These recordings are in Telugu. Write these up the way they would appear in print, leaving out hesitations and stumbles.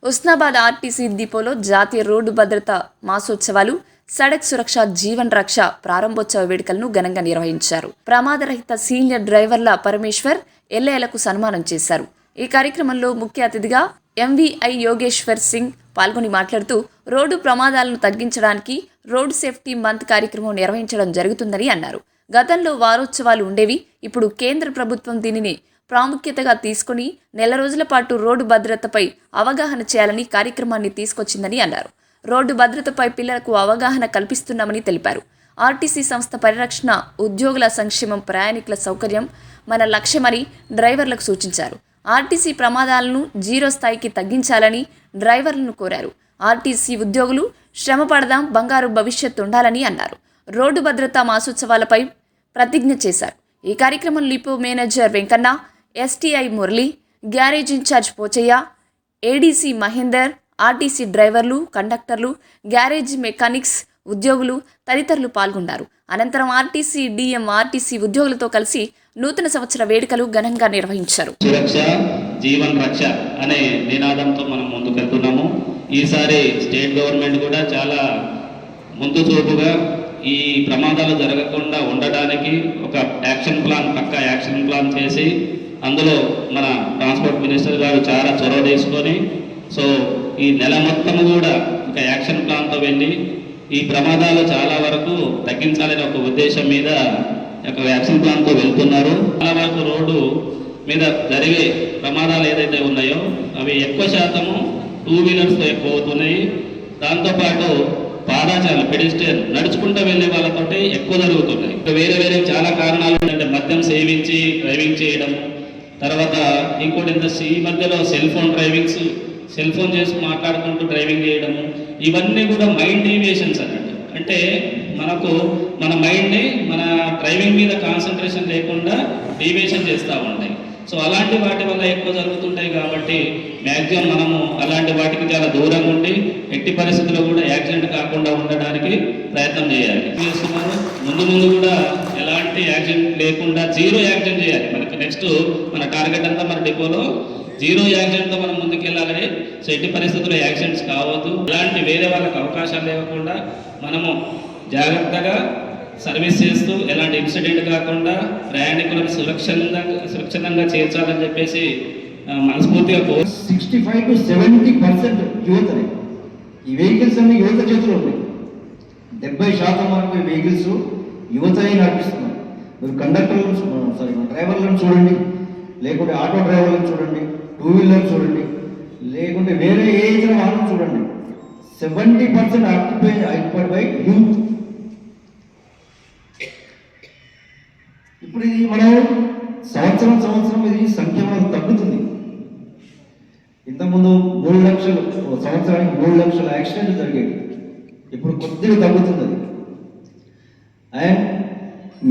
ఉస్నాబాద్ ఆర్టీసీ డిపోలో జాతీయ రోడ్డు భద్రత మాసోత్సవాలు సడక్ సురక్ష జీవన్ రక్ష ప్రారంభోత్సవ వేడుకలను ఘనంగా నిర్వహించారు. ప్రమాదరహిత సీనియర్ డ్రైవర్ల పరమేశ్వర్ ఎల్ఏలకు సన్మానం చేశారు. ఈ కార్యక్రమంలో ముఖ్య అతిథిగా ఎంవీఐ యోగేశ్వర్ సింగ్ పాల్గొని మాట్లాడుతూ రోడ్డు ప్రమాదాలను తగ్గించడానికి రోడ్ సేఫ్టీ మంత్ కార్యక్రమం నిర్వహించడం జరుగుతుందని అన్నారు. గతంలో వారోత్సవాలు ఉండేవి, ఇప్పుడు కేంద్ర ప్రభుత్వం దీనిని ప్రాముఖ్యతగా తీసుకుని నెల రోజుల పాటు రోడ్డు భద్రతపై అవగాహన చేయాలని కార్యక్రమాన్ని తీసుకొచ్చిందని అన్నారు. రోడ్డు భద్రతపై పిల్లలకు అవగాహన కల్పిస్తున్నామని తెలిపారు. ఆర్టీసీ సంస్థ పరిరక్షణ, ఉద్యోగుల సంక్షేమం, ప్రయాణికుల సౌకర్యం మన లక్ష్యమని డ్రైవర్లకు సూచించారు. ఆర్టీసీ ప్రమాదాలను జీరో స్థాయికి తగ్గించాలని డ్రైవర్లను కోరారు. ఆర్టీసీ ఉద్యోగులు శ్రమ పడదాం, బంగారు భవిష్యత్తు ఉండాలని అన్నారు. రోడ్డు భద్రతా మాసోత్సవాలపై ప్రతిజ్ఞ చేశారు. ఈ కార్యక్రమంలో లిపో manager Venkanna, STI Murali, garage incharge Pochaiah, ADC Mahender, RTC డ్రైవర్లు, కండక్టర్లు, గ్యారేజ్ మెకానిక్స్, ఉద్యోగులు తదితరులు పాల్గొన్నారు. అనంతరం ఆర్టీసీ డిఎం ఆర్టీసీ ఉద్యోగులతో కలిసి నూతన సంవత్సర వేడుకలు ఘనంగా నిర్వహించారు. సురక్ష జీవన్ రక్ష అనే నినాదంతో మనం ముందుకెళ్తున్నాము. ఈసారి స్టేట్ గవర్నమెంట్ కూడా చాలా ముందు చూపుగా ఈ ప్రమాదాలు జరగకుండా ఉండడానికి ఒక పక్కా యాక్షన్ ప్లాన్ చేసి అందులో మన ట్రాన్స్పోర్ట్ మినిస్టర్ గారు చాలా చొరవ తీసుకొని ఈ నెల మొత్తము కూడా ఒక యాక్షన్ ప్లాన్తో వెళ్ళి ఈ ప్రమాదాలు చాలా వరకు తగ్గించాలని ఒక ఉద్దేశం మీద ఒక యాక్షన్ ప్లాన్తో వెళ్తున్నారు. చాలా వరకు రోడ్డు మీద జరిగే ప్రమాదాలు ఏదైతే ఉన్నాయో అవి ఎక్కువ శాతము 2 వీలర్స్తో ఎక్కువ అవుతున్నాయి. దాంతోపాటు పాదాచారులు, పెడిస్ట్రియన్ నడుచుకుంటూ వెళ్ళే వాళ్ళతోటి ఎక్కువ జరుగుతున్నాయి. వేరే చాలా కారణాలు అంటే మద్యం సేవించి డ్రైవింగ్ చేయడం, తర్వాత ఇంకోటి ఈ మధ్యలో సెల్ ఫోన్ చేసి మాట్లాడుకుంటూ డ్రైవింగ్ చేయడము, ఇవన్నీ కూడా మైండ్ డీవియేషన్స్ అన్నట్టు. అంటే మన మైండ్ని మన డ్రైవింగ్ మీద కాన్సన్ట్రేషన్ లేకుండా డీవియేషన్ చేస్తూ ఉంటాయి. అలాంటి వాటి వల్ల ఎక్కువ జరుగుతుంటాయి. కాబట్టి మ్యాక్సిమం మనము అలాంటి వాటికి చాలా దూరంగా ఉండి ఎట్టి పరిస్థితుల్లో కూడా యాక్సిడెంట్ కాకుండా ఉండడానికి ప్రయత్నం చేస్తున్నారు. ముందు కూడా ఎలాంటి యాక్సిడెంట్ లేకుండా జీరో యాక్సిడెంట్ చేయాలి. మనకి నెక్స్ట్ మన టార్గెట్ అంతా మన డిపోలో జీరో యాక్సిడెంట్తో మనం ముందుకెళ్ళాలని. ఎట్టి పరిస్థితుల్లో యాక్సిడెంట్స్ కావద్దు, అలాంటి వేరే వాళ్ళకి అవకాశాలు లేకుండా మనము జాగ్రత్తగా సర్వీస్ చేస్తూ ఎలాంటి ఇన్సిడెంట్ కాకుండా ప్రయాణికులను సురక్షితంగా చేర్చాలని చెప్పేసి మనస్ఫూర్తిగా 65 to 70% యువతనే. ఈ వెహికల్స్ అన్ని యువత చేతిలో ఉన్నాయి. 70% వరకు ఈ వెహికల్స్ యువతనే నడిపిస్తున్నారు. మీరు డ్రైవర్లను చూడండి, లేకుంటే ఆటో డ్రైవర్లను చూడండి, 2 వీలర్ చూడండి, లేకుంటే వేరే ఏ ఇతర వాహనం చూడండి, 70% ఆక్యుపైడ్ బై యూత్. ఇప్పుడు ఇది మనం సంవత్సరం ఇది సంఖ్య మనకు తగ్గుతుంది. ఇంతకుముందు 3 లక్షలు సంవత్సరానికి 3 లక్షల యాక్సిడెంట్లు జరిగేవి, ఇప్పుడు కొద్దిగా తగ్గుతుంది అది. అండ్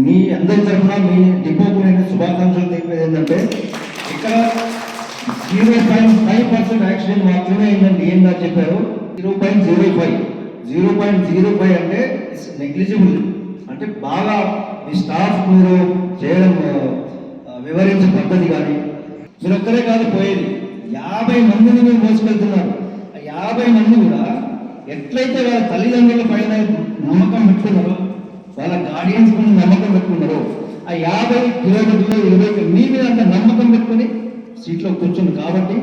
మీ అందరి తరఫున మీ డిపోకు నేను శుభాకాంక్షలు తెలిపేది ఏంటంటే ఇక్కడ 0.5% యాక్సిడెంట్ మాత్రమే అయిందండి. ఏందా చెప్పారు 0.05 అంటే నెగ్లిజిబుల్. అంటే బాగా మీ స్టాఫ్ మీరు చేయడం వివరించే పద్ధతి కానీ, మీరు ఒక్కరే కాదు పోయేది 50 మందిని మీరు మోసుకెళ్తున్నారు. ఆ 50 మంది కూడా ఎట్లయితే వాళ్ళ తల్లిదండ్రుల పైన నమ్మకం పెట్టుకున్నారో, వాళ్ళ గార్డియన్స్ పైన నమ్మకం పెట్టుకున్నారో, ఆ 50 కిలోమీటర్లు 20 మీ మీద అంత నమ్మకం పెట్టుకుని సీట్లో కూర్చుంది. కాబట్టి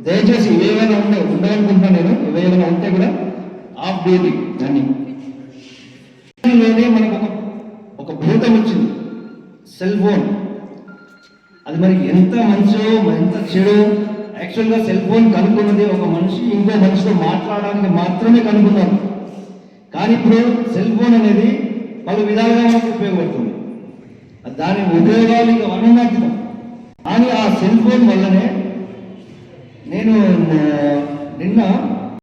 దయచేసి ఏవైనా ఉండాలనుకుంటున్నా నేను, ఏవైనా ఉంటే కూడా ఆఫ్ డ్యూటీ అని మనకు ఒక భూతం వచ్చింది, సెల్ ఫోన్. అది మరి ఎంత మంచో ఎంత చెడు. యాక్చువల్గా సెల్ ఫోన్ కనుక్కున్నది ఒక మనిషి ఇంకో మనిషితో మాట్లాడడానికి మాత్రమే కనుక్కున్నారు. కానీ ఇప్పుడు సెల్ ఫోన్ అనేది పలు విధాలుగా మనకు ఉపయోగపడుతుంది. దాని ఉపయోగాలు ఇక వర్ణనాతీతం. కానీ ఆ సెల్ ఫోన్ వల్లనే